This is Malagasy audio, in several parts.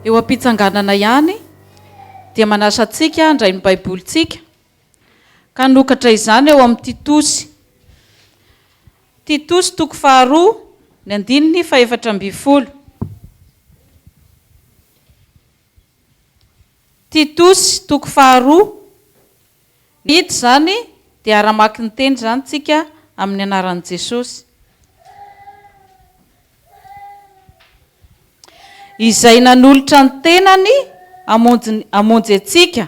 eo am-pitsanganana ihany dia manasa antsika handray ny baibolitsika ka nokatra izany eo amin'ny Titosy toko 2 ny 7:12. Titosy toko 2 ito zany dia aramaky ny teny zany tsika amin'ny anaran'i Jesosy. Izay nanolotra ny tenany amonjy atsika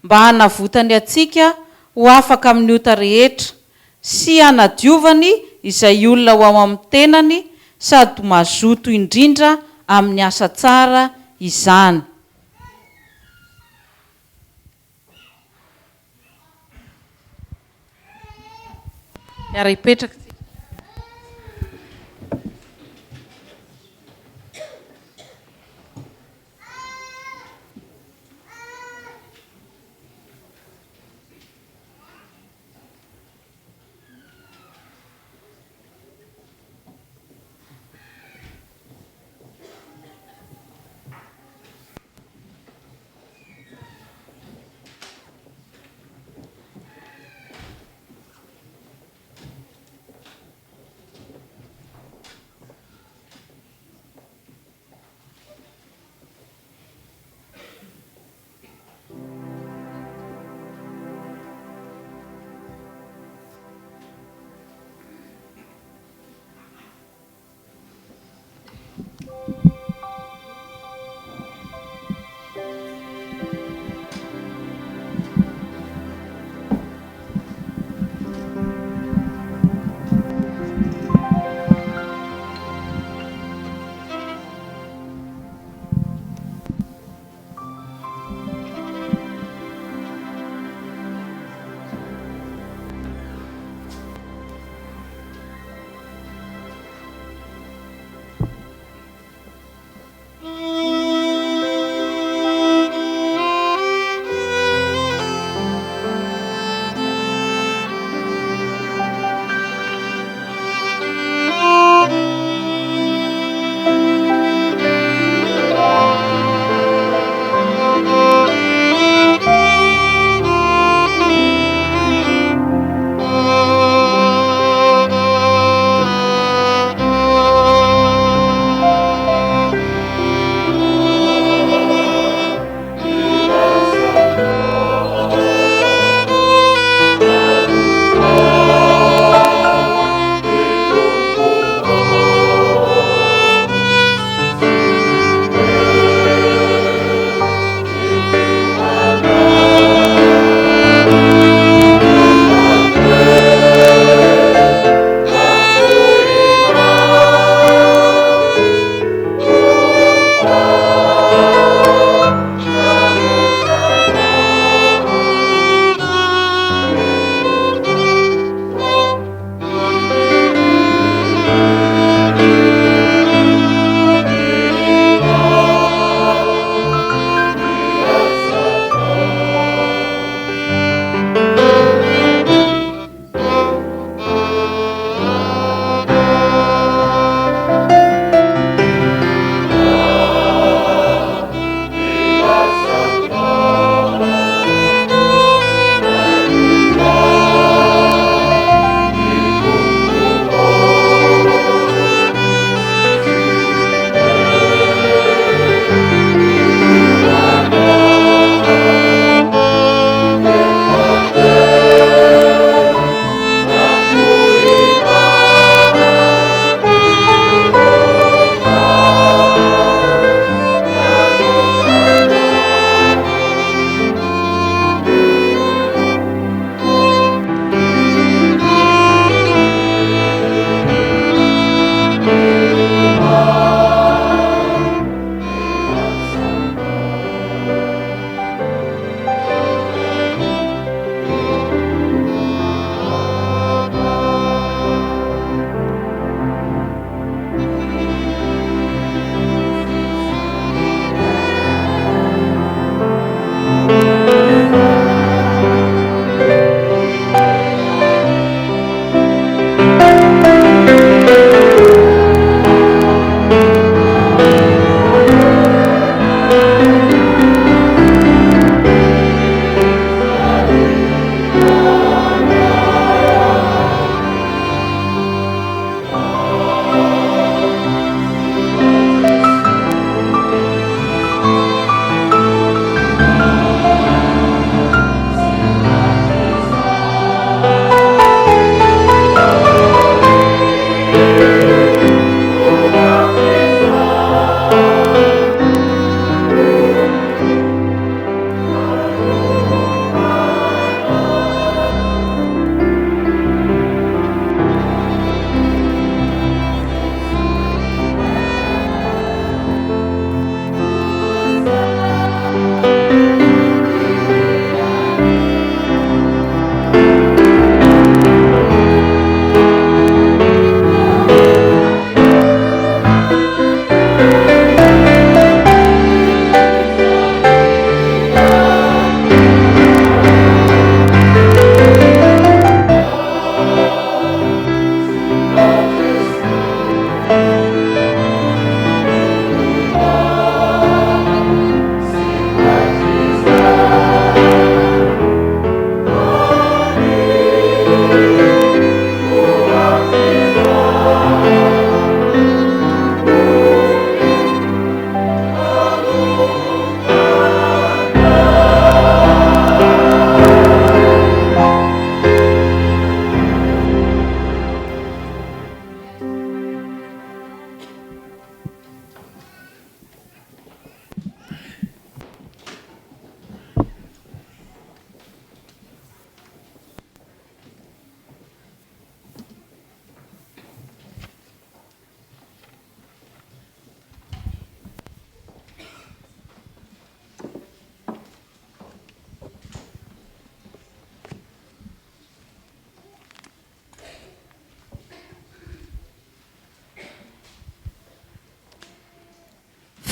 mba hanavotany atsika ho afaka amin'ny ota rehetra sy hanadiovany izay olona ho ao amin'ny tenany sady mazoto indrindra amin'ny asa tsara izany. Ipetraka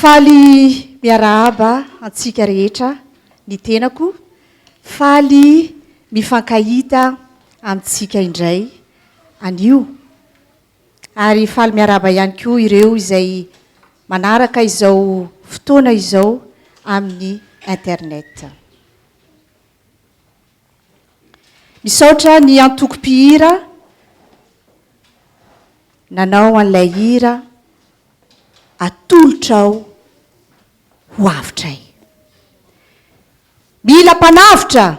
Faly miarahaba antsika rehetra ny tenako, faly mifankahita amintsika indray anio, ary faly miarahaba ihany koa ireo izay manaraka izao fotoana izao amin'ny internet. Misaotra ny antoko-pihira nanao an'ilay hira atolotrao ho avitray. Mila mpanavitra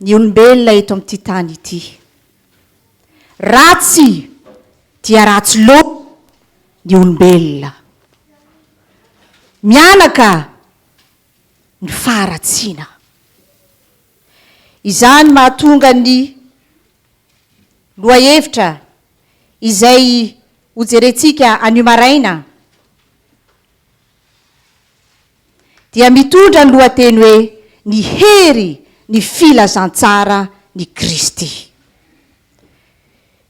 ny olombelona eto amin'ity tany ity. Ratsy dia ratsy loatra ny olombelona. Mianaka ny faharatsiana. Izany mahatonga ny lohahevitra izay hojerentsika anio maraina dia mitondra ny lohateny hoe ny hery ny filazantsara ny Kristy.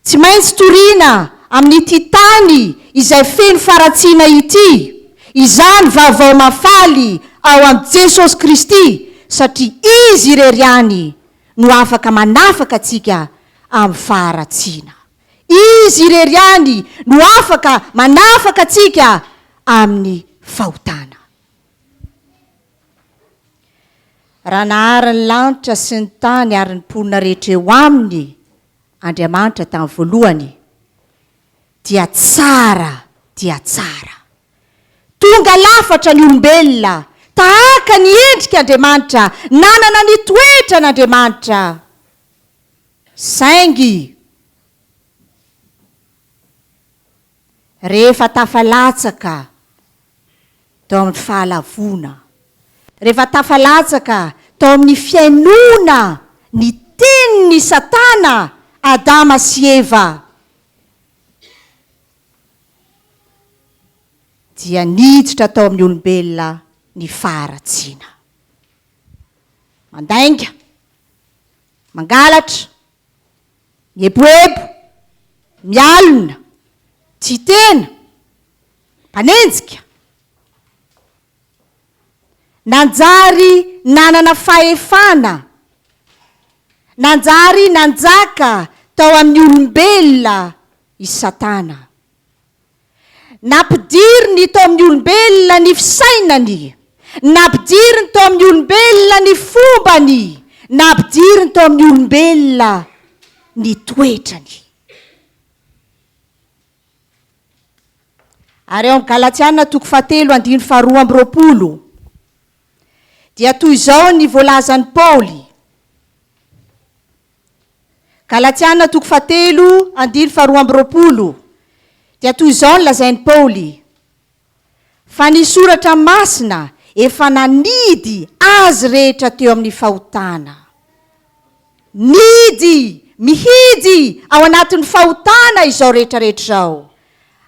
Tsy maintsy toriana amin'ity tany izay feno faharatsiana ity, izany vaovao mafaly ao amin'ny Jesosy Kristy, satria izy irery ihany no afaka manafaka atsika amin'ny faharatsiana. Izy irery ihany no afaka manafaka atsika amin'ny fahotana. Raha naharany lanitra sy ny tany ary ny mponina rehetra eo aminy Andriamanitra tamin'ny voalohany, dia tsara dia tsara. Tonga lafatra ny olombelona, tahaka ny endrika Andriamanitra, nanana ny toetra n'Andriamanitra. Saingy rehefa tafalatsaka tao amin'ny fahalavona, rehefa tafalatsaka tao amin'ny fiainona ny tenin'ny Satana Adama sy Eva, dia niditra tao amin'ny olombelona ny faharatsiana. Mandainga, mangalatra, mieboebo, mialina, tsy tena, mpanenjika. Nanjary nanana fahefana, nanjary nanjaka tao amin'ny olombelona i Satana. Nampidiriny tao amin'ny olombelona ny fisainany, nampidiriny tao amin'ny olombelona ny fombany, nampidiriny tao amin'ny olombelona ny toetrany. Ary ao amin'ny Galatiana 3:12 dia toy izao ny voalazan'ny Paoly. Galatiana 3:12 dia toy izao ny lazain'ny Paoly: fa ny soratra masina efa nanidy azy rehetra teo amin'ny fahotana. Nidy, mihidy ao anatin'ny fahotana izao rehetrarehetra izao.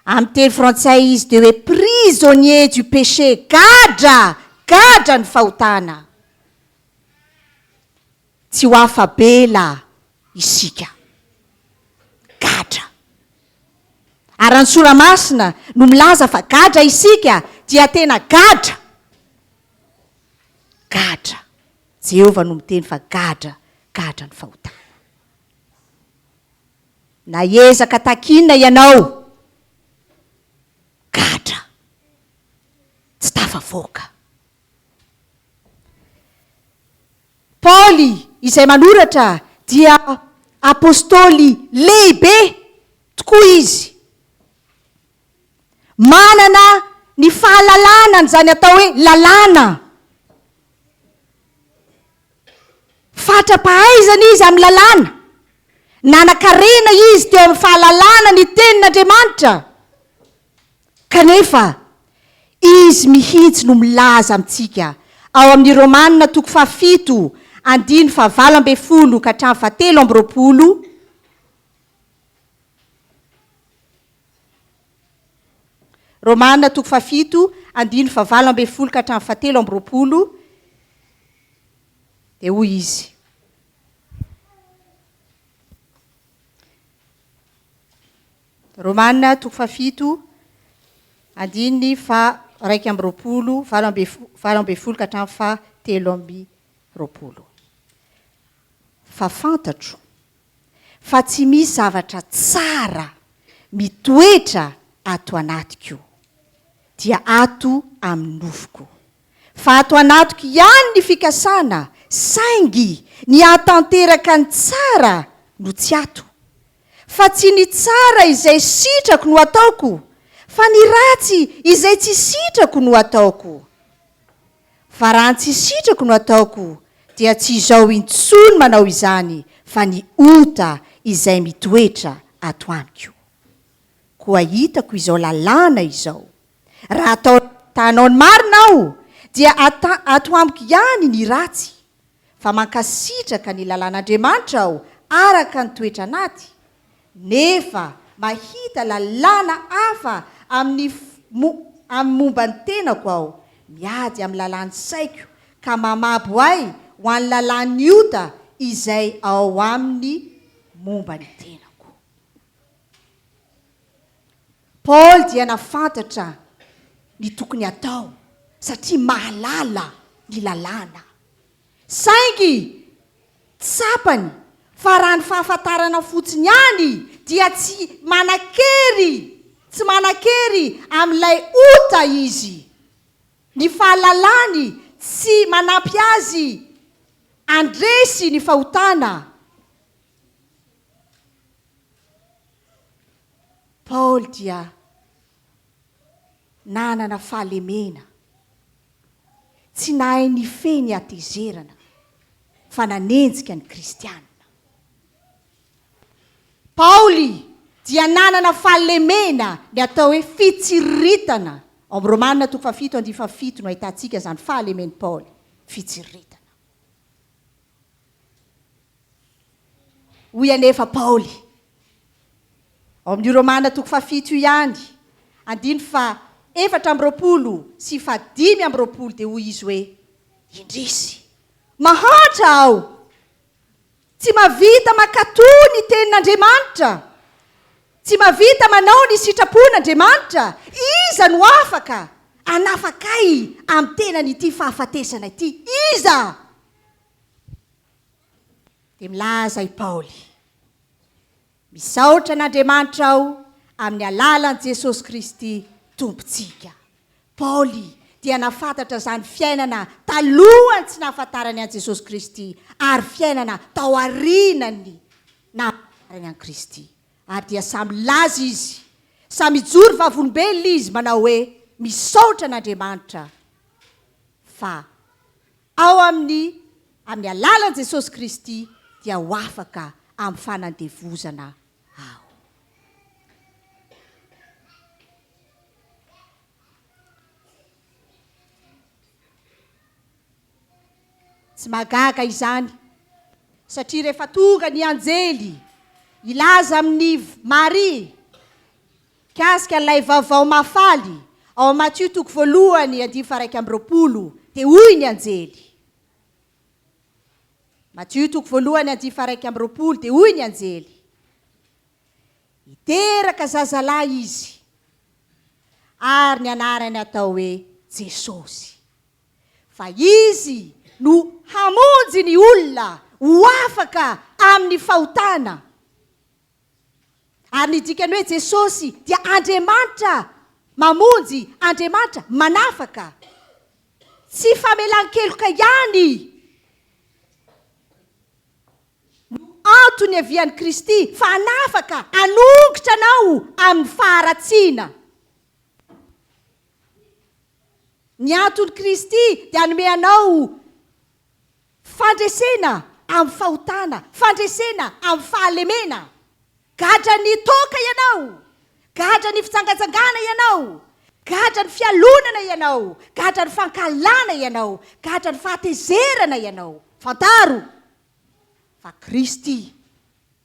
Amin'ny teny frantsay izy dia hoe prisonnier du péché, gadra ny fahotana. Tsy ho afabela isika, gadra. Ary ny soramasina no milaza fa gadra isika dia tena gadra. Gadra. Jehova no miteny fa gadra ny fahotana. Na ezaka takinina ianao, gadra. Tsy tafavoaka. Paoly izay manoratra dia apôstôly lehibe tokoa izy. Manana ny fahalalana, zany atao hoe lalàna. Fatra-pahaizana izy amin'ny lalàna. Nanan-karena izy teo amin'ny fahalalana ny tenin'Andriamanitra. Kanefa izy mihitsy no milaza amintsika ao amin'ny Romanina 7:9-17. Romanina 7:9-17 dia hoy izy: Romanina 7 andiny fa 1 amby folo ka hatramin'ny fa 3 fa fantatro fa tsy misy zavatra tsara mitoetra ato anatiko dia ato amin'ny nofoko fa ato anatiko ihany ny fikasana saingy ny atanteraka ny tsara no tsy ato fa tsy ny tsara izay sitrako no ataoko fa ny ratsy izay tsy sitrako no ataoko fa raha ny tsy sitrako no ataoko dia tsy izao intsony manao izany fa ny ota izay mitoetra ato amiko koa hitako izao lalàna izao raha atao tanao ny marinao dia ato amiko ihany ny ratsy fa mankasitraka ny lalàn'Andriamanitra aho araka ny toetra anaty nefa mahita lalàna hafa amin'ny momba ny tenako aho miady amin'ny lalàny saiko ka mamabo ahy ho an'ny lalàny ota izay ao amin'ny momba ny tenako. Paoly dia nafantatra ny tokony atao satria mahalala ny lalàna saingy tsapany fa raha ny fahafantarana fotsiny ihany dia tsy manakery amin'ilay ota izy ny fahalalany tsy manampy azy andresy ny fahotana. Paoly dia nanana fahalemena tsy nahay ny feny atezerana fa nanenjika ny kristianina. Paoly dia nanana fahalemena ny atao hoe fitsiritana. Amin'ny Romanina 7:7 no ahitantsika zany fahalemeny Paoly, fitsiritana. Hoy anefa Paoly amin'ny Romanina 7 ihany 4:20 sy 5:20 dia hoy izy hoe indrisy mahatra aho tsy mavita makatoa ny tenin'Andriamanitra, tsy mavita manao ny sitrapon'Andriamanitra. Iza no afaka anafakay amin'ny tenany ity fahafatesana ity? Iza? Dia milaza i Paoly, misaotra an'Andriamanitra aho amin'ny alalan'i Jesosy Kristy tompontsika. Paoly dia nafantatra zany fiainana talohany tsy nahafantarany an' Jesosy Kristy ary fiainana tao arinany nahafantarany an Kristy. Ary dia samy laza izy, samy joro vavolombelona izy manao hoe misaotra an'Andriamanitra fa ao amin'ny alalan'i Jesosy Kristy dia ho afaka amin'ny fanandevozana ao. Tsy magaga izany satria rehefa tonga ny anjely ilaza amin'ny Maria kasika ilay vaovao mafaly ao Matthieu 1:1-20 dia hoy ny anjely. Matthieu 1:1-20 dia hoy ny anjely, hiteraka zazalahy izy ary ny anarany atao hoe Jesosy, fa izy no hamonjy ny olona ho afaka amin'ny fahotana. Ary ny dikany hoe Jesosy dia Andriamanitra mamonjy, Andriamanitra manafaka, tsy famelan-keloka ihany antony avian'i Kristy fa anafaka anongotra anao amin'ny faharatsiana. Ny antony Kristy dia hanome anao fandresena amin'ny fahotana, fandresena amin'ny fahalemena. Gadra ny toka ianao, gadra ny fitsangatsangana ianao, gadra ny fialonana ianao, gadra ny fankalana ianao, gadra ny fahatezerana ianao. Fantaro fa Kristy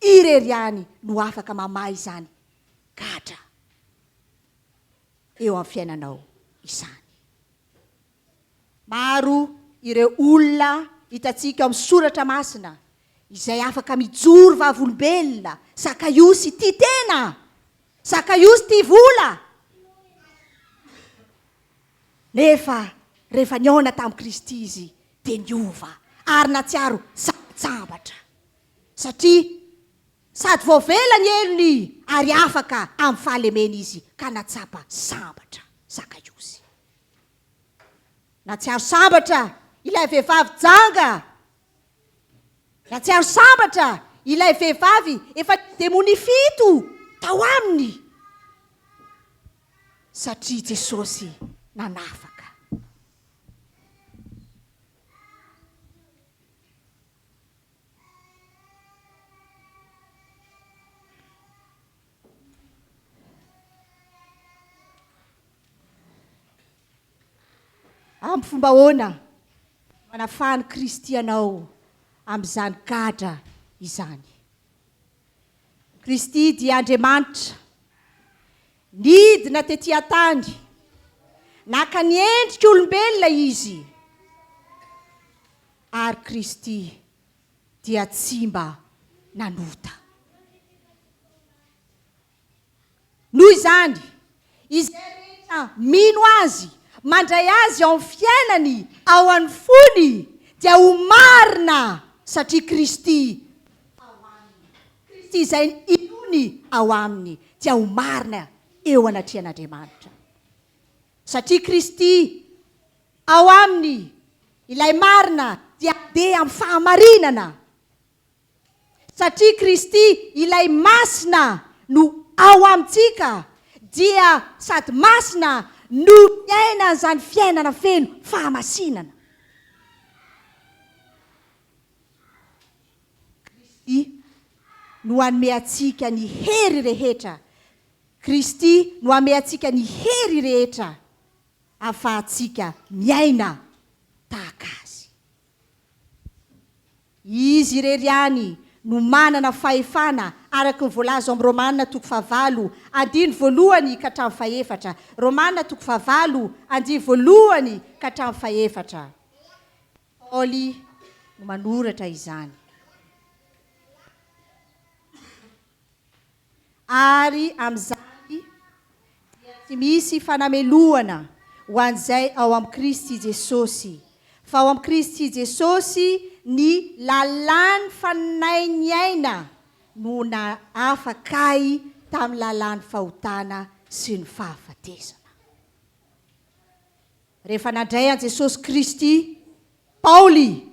irery ihany no afaka mamahy izany gadra eo amin'ny fiainanao izany. Maro ireo olona hitantsika amin'ny soratra masina izay afaka mijoro vavolombelona, sakaiosy tia tena, sakaiosy tia vola, nefa rehefa niona tamin'i Kristy izy dia niova ary natsiaro sambatra satria sady voavelany elony ary afaka amin'ny fahalemena izy ka natsapa sambatra zakaiozy. Natsiaro sambatra ilay vehivavy janga, natsiaro sambatra ilay vehivavy efa demony fito tao aminy satria Jesosy nanafaka. Amin'ny fomba ahoana manafany Kristy anao amin'izany gadra izany? Kristy dia Andriamanitra nidina tetỳ an-tany, naka ny endrika olombelona izy, ary Kristy dia tsy mba nanota. Noho izany izay rehetra mino azy, mandray azy ao amin'ny fiainany, ao amin'ny fony, dia ho marina satria Kristy ao aminy. Kristy izay inony ao aminy dia ho marina eo anatrehan'Andriamanitra. Satria Kristy ao aminy, ilay marina dia handeha amin'ny fahamarinana. Satria Kristy ilay masina no ao amintsika, dia sady masina no miaina zany fiainana feno fahamasinana. Kristy no hanome atsika ny hery rehetra. Kristy no hanome atsika ny hery rehetra ahafahantsika miaina tahaka azy. Izy irery ihany no manana fahefana araka ny voalaza amin'ny Romanina 9:1 ka hatramin'ny 4. Romanina 9:1 ka hatramin'ny 4. Paoly no manoratra izany. Ary amin'izany dia tsy misy fanameloana ho an'izay ao amin'ny Kristy Jesosy, fa ao amin'ny Kristy Jesosy ny lalàny fanainy aina no na afakay tamin'ny lalàny fahotana sy ny fahafatesana. Rehefa nandray an Jesosy Kristy, Paoly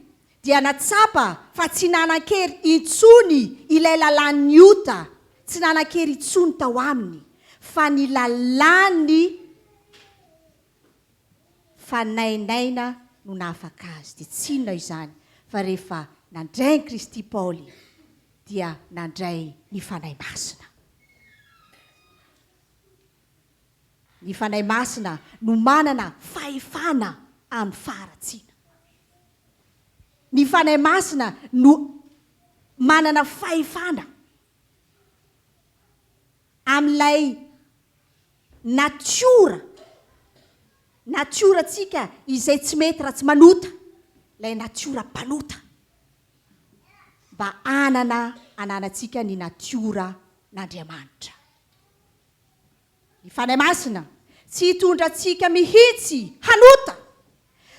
dia natsapa fa tsy nanan-kery intsony ilay lalàny niota, tsy nanan-kery intsony tao aminy, fa ny lalàny fanainaina no naafaka azy. Dia tsy inona izany fa rehefa nandray Kristy Paoly dia nandray ny fanahy masina. Ny fanahy masina no manana fahefana amin'ny faharatsiana. Ny fanahy masina no manana fahefana amin'ilay natioratsika izay tsy mety raha tsy manota, ilay natiora mpanota, mba ananatsika ny natiora n'Andriamanitra. Ny fanahy masina tsy hitondra atsika mihitsy hanota,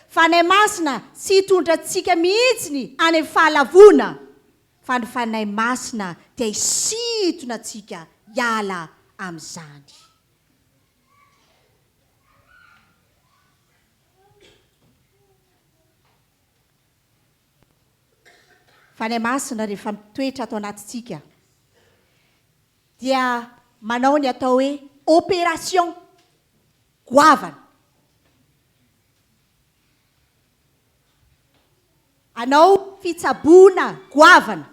fanahy masina tsy hitondra atsika mihitsy any amin'ny fahalavona, fa ny fanahy masina dia hisintona atsika hiala amin'izany. Fanahy masina rehefa mitoetra atao anatintsika dia manao ny atao hoe opération goavana. Anao fitsaboana goavana.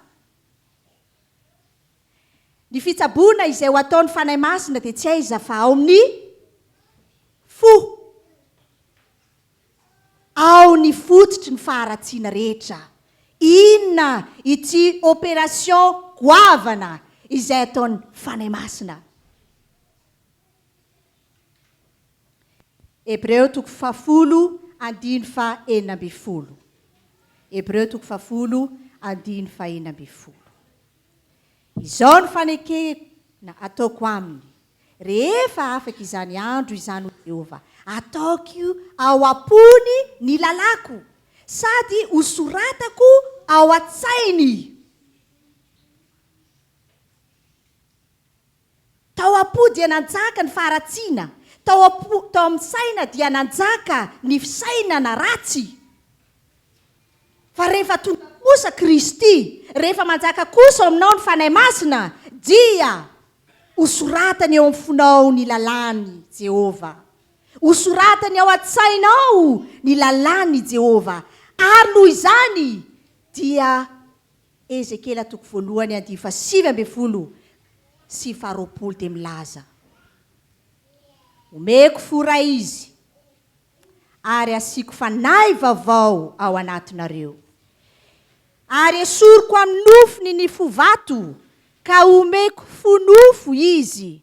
Ny fitsaboana izay ho ataon'ny fanahy masina dia tsy aiza fa ao amin'ny fo. Ao ny fototry ny faharatsiana rehetra. Inona ity opération goavana izay ataon'ny fanahy masina? Hebreo 10:9. Hebreo 10:9. Izao ny fanekena ataoko aminy rehefa afaka izany andro izany ho Jehova, ataoko ao am-pony ny lalako sady hosoratako ao an-tsainy. Tao am-po dia nanjaka ny faharatsiana, tao amin'ny saina dia nanjaka ny fisainana ratsy. Fa rehefa tonga kosa Kristy, rehefa manjaka kosa aminao ny fanahy masina, dia hosoratany eo amin'ny fonao ny lalàny Jehova. Hosoratany ao an-tsainao ny lalàny Jehova. Ary noho izany dia Ezekela 3:7 sy 20 dia milaza. Omeko fora izy ary asiako fanahy vaovao ao anatinareo. Ary esoriko amin'ny nofony ny fovato ka omeko fonofo izy.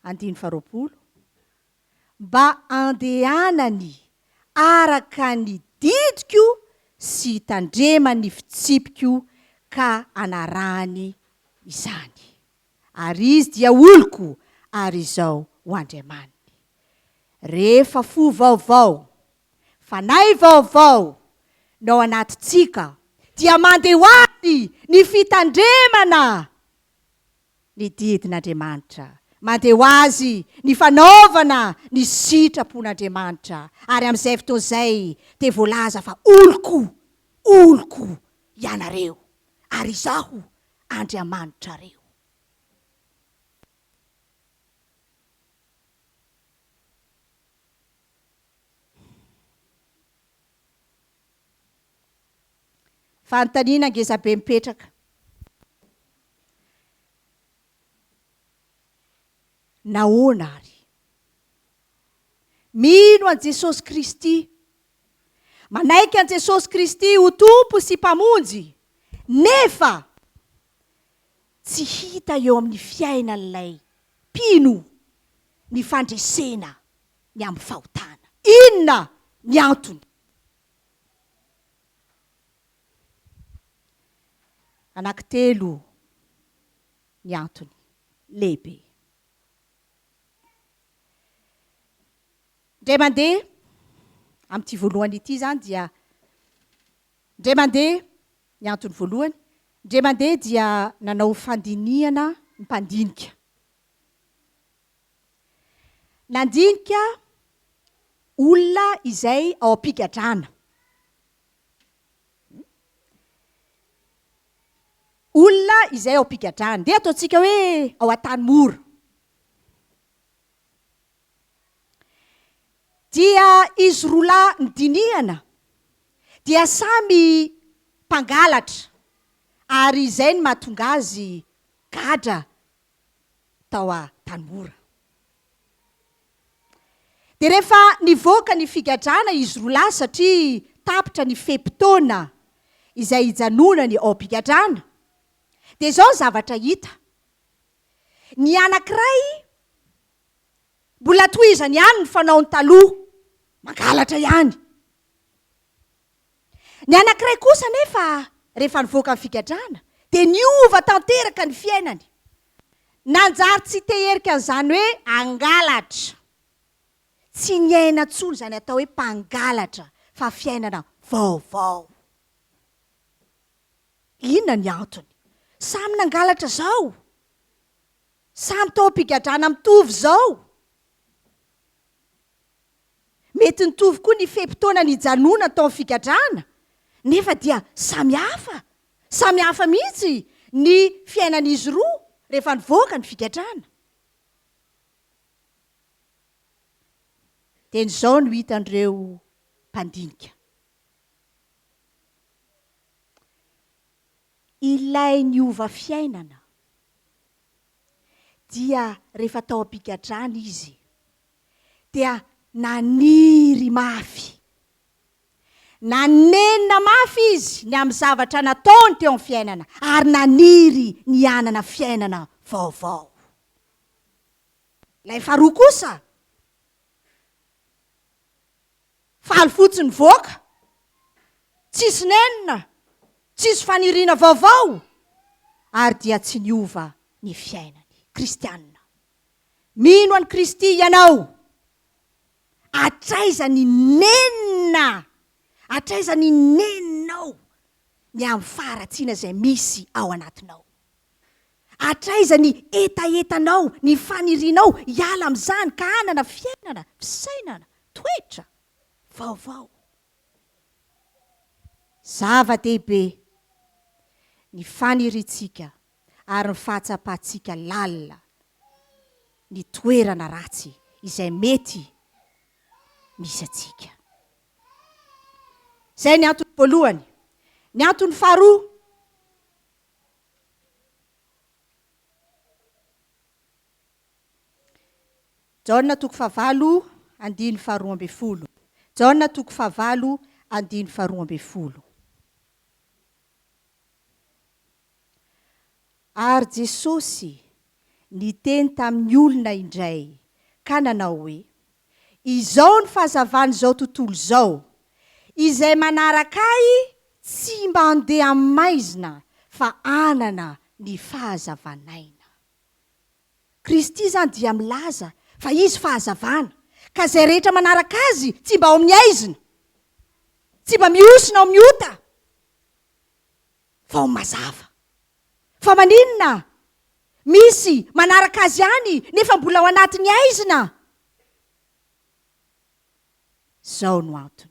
20 mba andehanany araka ny didiko sy tandremany fitsipiko ka anarany izany. Ary izy dia oloko ary izao ho Andriamaniny. Rehefa fo vaovao, fanahy vaovao no anatintsika, dia mandeha ho azy ny fitandremana ny didin'Andriamanitra. Mandeha ho azy ny fanaovana ny sitrapon'Andriamanitra. Ary amin'izay fotoan'izay dia voalaza fa oloko ianareo ary izaho Andriamanitra reo. Fanontaniana ngezabe mipetraka. Nahoana ary? Mino an Jesosy Kristy, manaiky an Jesosy Kristy ho tompo sy mpamonjy, nefa tsy hita eo amin'ny fiainan'ilay mpino ny fandresena ny amin'ny fahotana. Inona ny antony? Anankitelo ny antony lehibe. Ndray mandeha amin'ity voalohany ity zany dia ndray mandeha ny antony voalohany, ndray mandeha dia nanao fandinihana ny mpandinika. Nandinika olona izay ao am-pigadrana. Olona izay ao am-pigadrana. Dia ataontsika hoe ao an-tany mora. Dia izy roa nidinihana dia samy mpangalatra, ary izay ny mahatonga azy gadra tao an-tany mora. Dia rehefa nivoaka ny figadrana izy roa satria tapitra ny fepitaona izay hijanonany ao am-pigadrana, dia izao zavatra hita. Ny anankiray mbola tohizany ihany ny fanaony taloha, mangalatra ihany. Ny anankiray kosa nefa rehefa nivoaka ny figadrana dia niova tanteraka ny fiainany. Nanjary tsy teherika an'izany hoe angalatra, tsy niaina intsony izany atao hoe mpangalatra, fa fiainana vaovao. Inona ny antony? Samy nangalatra zao, samy tao am-pigadrana mitovy zao. Mety nitovy koa ny fepitaona ny janona tao amin'ny figadrana, nefa dia samy hafa mihitsy ny fiainan'izy roa rehefa nivoaka ny figadrana. Dia n'izao no hitan'ireo mpandinika. Ilay niova fiainana dia rehefa tao am-pigadrana izy dia naniry mafy. Nanenina mafy izy ny amin'ny zavatra nataony teo amin'ny fiainana, ary naniry ny anana fiainana vaovao. Ilay faharoa kosa, faly fotsiny voaka, tsisy nenina, tsisy faniriana vaovao, ary dia tsy niova ny fiainany kristianina. mino any Kristy ianao, atraiza ny nenina, atraiza ny neninao ny amin'ny faharatsiana izay misy ao anatinao. Atraiza ny etaetanao, ny fanirianao hiala amin'izany ka hanana fiainana, fisainana, toetra vaovao. Zava-dehibe ny faniritsika ary ny fahatsapahtsika lalina ny toerana ratsy izay mety misy atsika. Zay ny antony voalohany. Ny antony faharoa, Jaona 9:12. Jaona 9:12. Ary Jesosy niteny tamin'ny olona indray ka nanao hoe, izao ny fahazavana izao tontolo izao, izay manaraka ahy tsy mba handeha amin'ny maizina fa anana ny fahazavanaina. Kristy zany dia milaza fa izy fahazavana, ka izay rehetra manaraka azy tsy mba ao amin'ny aizina, tsy mba miosina ao miota, fa ao mazava. Fa maninona? Misy manaraka azy ihany nefa mbola ao anatin'ny aizina. Zao no antony.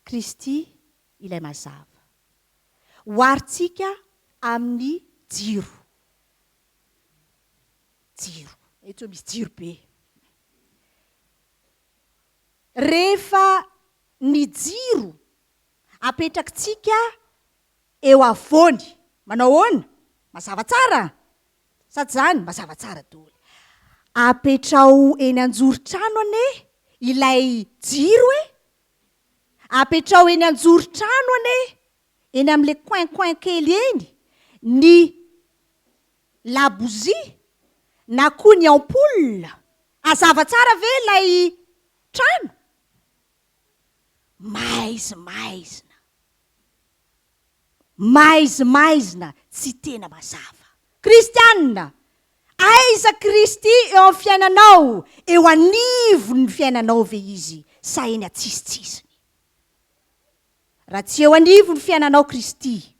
Kristy ilay mazava. Hoaritsika amin'ny jiro. Jiro. Eto misy jiro be. Rehefa ny jiro apetrakitsika eo avoany, manao ahoana? Mazava tsara. Sady zany mazava tsara daholo. Apetrao eny anjoron-trano ane ilay jiro e. Apetrao eny anjoron-trano ane, eny amin'le coin kely eny, ny labozy na koa ny ampoule. Azava tsara ve ilay trano? Maizimaizina. Maizimaizina, tsy tena mazava. Kristianina, aiza Kristy eo amin'ny fiainanao, eo anivony ny fiainanao ve izy, sa eny atsisitsisiny? Raha tsy eo anivony ny fiainanao Kristy,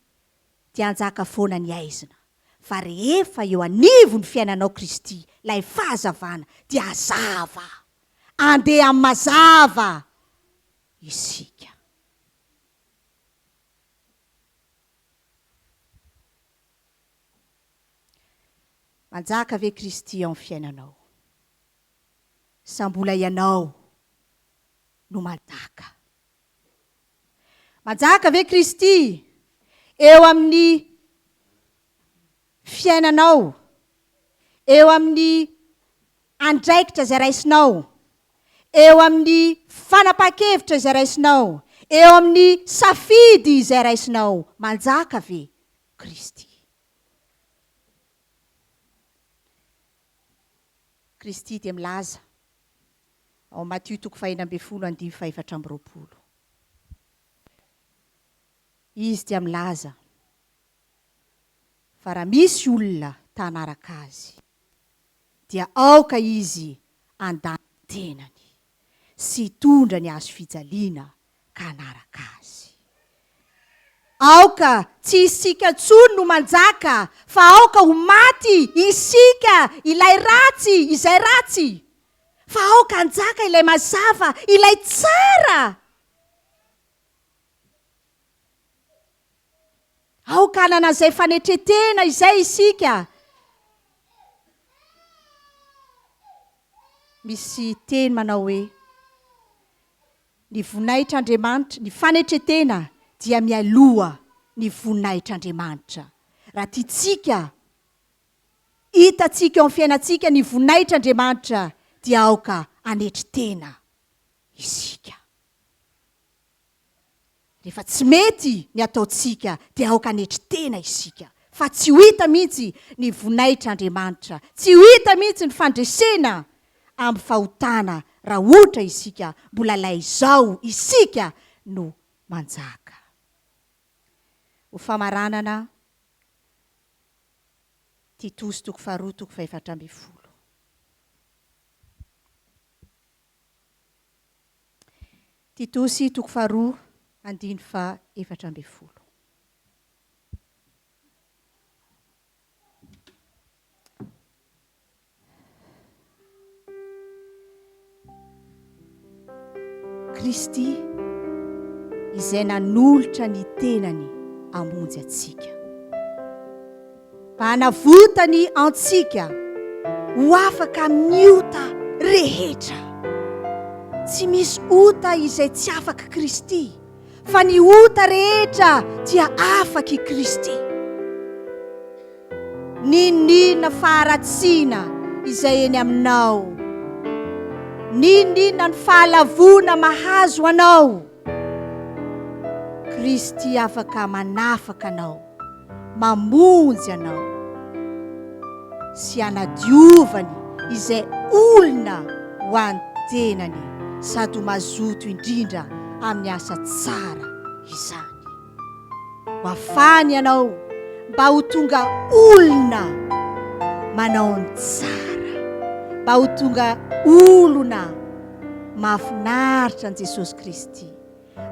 dia anjaka foana ny aizina. Fa rehefa eo anivony ny fiainanao Kristy, lay fahazavana, dia azava. Andeha amin'ny mazava isika. Manjaka ve Kristy ao amin'ny fiainanao? Sa mbola ianao no manjaka? Manjaka ve Kristy eo amin'ny fiainanao, eo amin'ny andraikitra izay raisinao, eo amin'ny fanapahan-kevitra izay raisinao, eo amin'ny safidy izay raisinao? Manjaka ve Kristy? Kristy dia milaza ao Matthieu 5:24. Izy dia milaza fa raha misy olona tanaraka azy, dia aoka izy andany tenany sy tondra ny azo fijaliana ka anaraka azy. Aoka tsy isika intsony no manjaka, fa aoka ho maty isika ilay ratsy, izay ratsy. Fa aoka anjaka ilay mazava, ilay tsara. Aoka hanana izay fanetretena izay isika. Misy teny manao hoe, ny voninahitran'Andriamanitra, ny fanetretena dia mialoha ny voninahitran'Andriamanitra. Raha tiatsika, hitatsika eo amin'ny fiainantsika ny voninahitran'Andriamanitra, dia aoka hanetretena isika. Rehefa tsy mety ny ataotsika, dia aoka hanetretena isika. Fa tsy ho hita mihitsy ny voninahitran'Andriamanitra, tsy ho hita mihitsy ny fandresena amin'ny fahotana raha ohatra isika mbola lay izao isika no manjaka. Ho famaranana Titosy toko faharoa toko faefatra amby folo. Titosy toko faharoa andiny fa efatra amby folo. Kristy izay nanolotra ny tenany amonjy atsika, mba hanavotany antsika ho afaka amin'ny ota rehetra. Tsy misy ota izay tsy afaka Kristy, fa ny ota rehetra dia afaka i Kristy. Ninona faharatsiana izay eny aminao, ninona ny fahalavona mahazo anao, Kristy afaka manafaka anao, mamonjy anao, sy anadiovany izay olona ho an-tenany, sady ho mazoto indrindra amin'ny asa tsara izany. Ho afany ianao mba ho tonga olona manao ny tsara, mba ho tonga olona mahafinaritra an' Jesosy Kristy,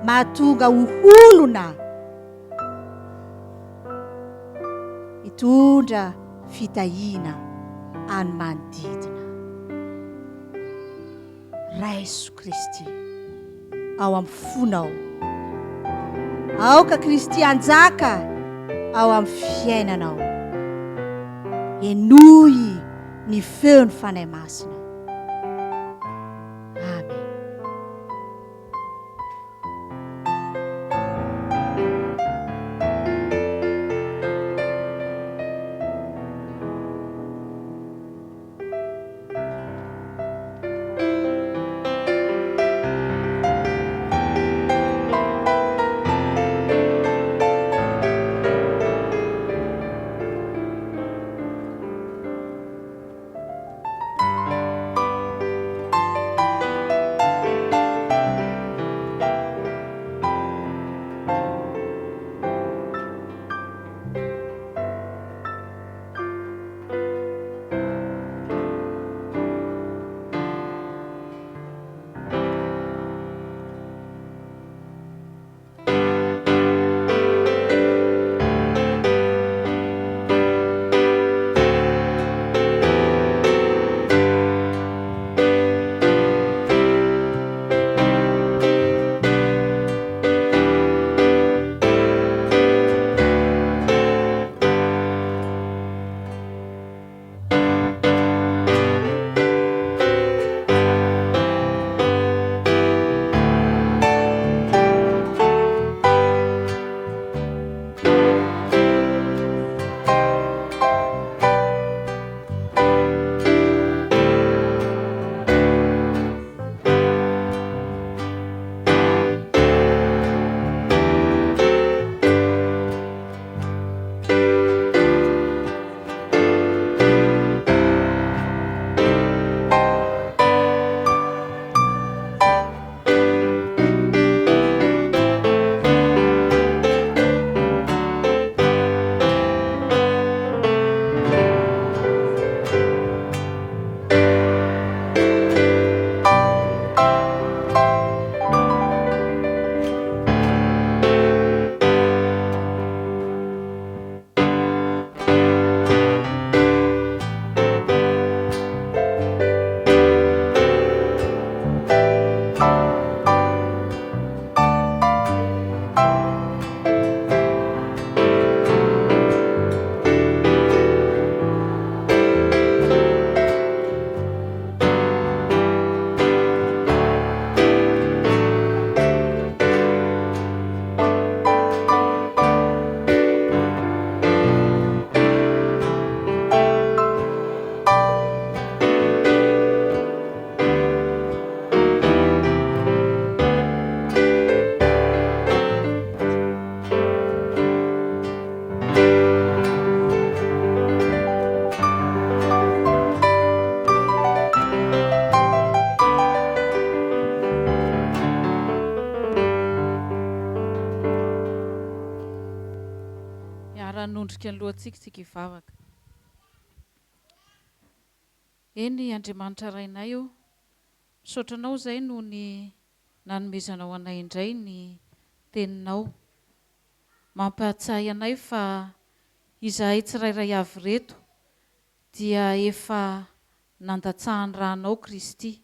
mahatonga ho olona mitondra fitahina any manodidina. Raiso Kristy ao amin'ny fonao, aoka Kristy anjaka ao amin'ny fiainanao, enoy ny feony fanahy masina. Ranondrika ny lohantsika tsika hivavaka. eny Andriamanitra rainay io, misaotranao zay no ny nanomezanao anay indray ny teninao. Mampahatsiahy anay fa izahay tsirairay avy reto dia efa nandatsahany ranao Kristy.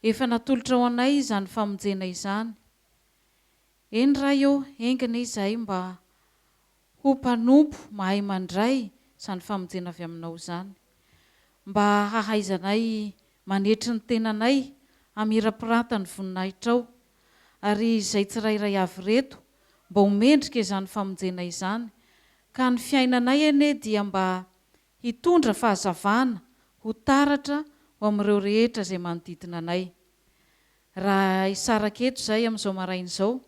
Efa natolotra ao anay izany famonjena izany. Eny raha eo, engana izahay mba ho mpanompo mahay mandray izany famonjena avy aminao izany. Mba hahaizanay manetry ny tenanay, hamirapirata ny voninahitrao, ary izay tsirairay avy reto mba homendrika izany famonjena izany, ka ny fiainanay ene dia mba hitondra fahazavana ho taratra ho amin'ireo rehetra izay manodidina anay. Raha isaraka eto izay amin'izao maraina izao,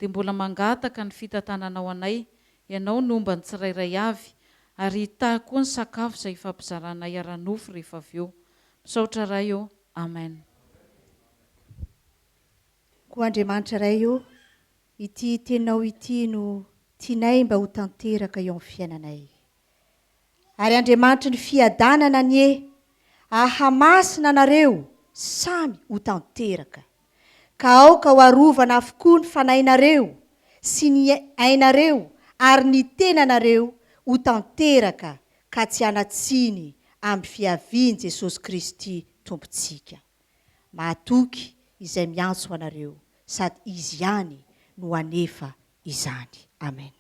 dia mbola mangataka ny fitantananao anay, ianao nomba ny tsirairay avy, ary hita koa ny sakafo izay fampizaranay ara-nofo rehefa avy eo. Misaotra ray eo. Amen. Ko Andriamanitra ray eo, ity tenao ity no tianay mba ho tanteraka eo amin'ny fiainanay. Ary Andriamanitra ny fiadanana anie, ahamasina anareo samy ho tanteraka. Ka aoka ho arovana avokoa ny fanahinareo sy ny ainareo ary ny tenanareo ho tanteraka ka tsy hanatsiny amin'ny fiaviany Jesosy Kristy Tompontsika. Mahatoky izay miantso anareo, sady izy ihany no hanefa izany. Amen.